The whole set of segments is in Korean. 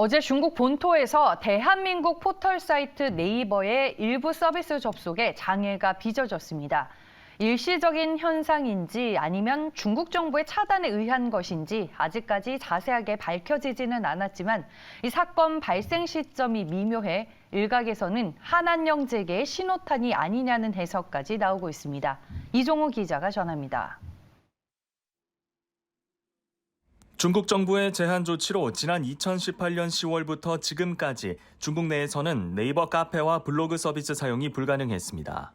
어제 중국 본토에서 대한민국 포털 사이트 네이버의 일부 서비스 접속에 장애가 빚어졌습니다. 일시적인 현상인지 아니면 중국 정부의 차단에 의한 것인지 아직까지 자세하게 밝혀지지는 않았지만 이 사건 발생 시점이 미묘해 일각에서는 한한령 재계의 신호탄이 아니냐는 해석까지 나오고 있습니다. 이종우 기자가 전합니다. 중국 정부의 제한 조치로 지난 2018년 10월부터 지금까지 중국 내에서는 네이버 카페와 블로그 서비스 사용이 불가능했습니다.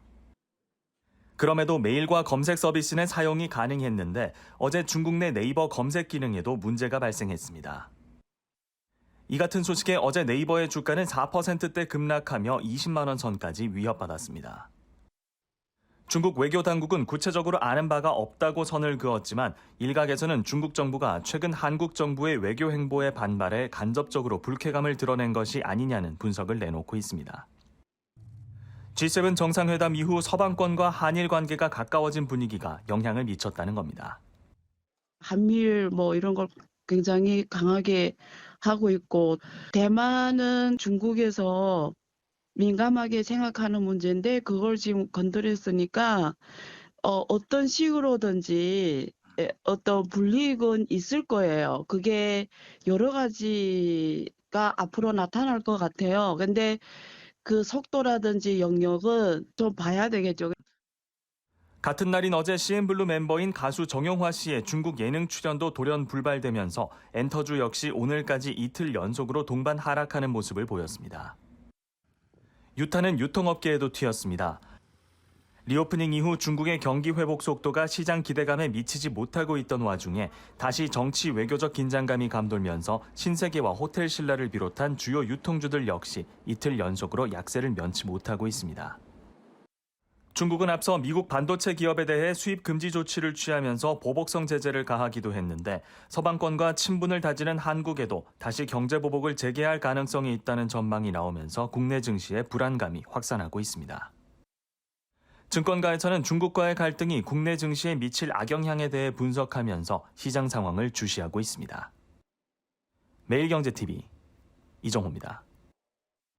그럼에도 메일과 검색 서비스는 사용이 가능했는데 어제 중국 내 네이버 검색 기능에도 문제가 발생했습니다. 이 같은 소식에 어제 네이버의 주가는 4%대 급락하며 20만 원 선까지 위협받았습니다. 중국 외교 당국은 구체적으로 아는 바가 없다고 선을 그었지만 일각에서는 중국 정부가 최근 한국 정부의 외교 행보에 반발해 간접적으로 불쾌감을 드러낸 것이 아니냐는 분석을 내놓고 있습니다. G7 정상회담 이후 서방권과 한일 관계가 가까워진 분위기가 영향을 미쳤다는 겁니다. 한미일 이런 걸 굉장히 강하게 하고 있고 대만은 중국에서 민감하게 생각하는 문제인데 그걸 지금 건드렸으니까 어떤 식으로든지 어떤 불이익은 있을 거예요. 그게 여러 가지가 앞으로 나타날 것 같아요. 근데 그 속도라든지 영역은 좀 봐야 되겠죠. 같은 날인 어제 CN블루 멤버인 가수 정용화 씨의 중국 예능 출연도 돌연 불발되면서 엔터주 역시 오늘까지 이틀 연속으로 동반 하락하는 모습을 보였습니다. 유타는 유통업계에도 튀었습니다. 리오프닝 이후 중국의 경기 회복 속도가 시장 기대감에 미치지 못하고 있던 와중에 다시 정치 외교적 긴장감이 감돌면서 신세계와 호텔 신라를 비롯한 주요 유통주들 역시 이틀 연속으로 약세를 면치 못하고 있습니다. 중국은 앞서 미국 반도체 기업에 대해 수입 금지 조치를 취하면서 보복성 제재를 가하기도 했는데 서방권과 친분을 다지는 한국에도 다시 경제 보복을 재개할 가능성이 있다는 전망이 나오면서 국내 증시의 불안감이 확산하고 있습니다. 증권가에서는 중국과의 갈등이 국내 증시에 미칠 악영향에 대해 분석하면서 시장 상황을 주시하고 있습니다. 매일경제TV 이정호입니다.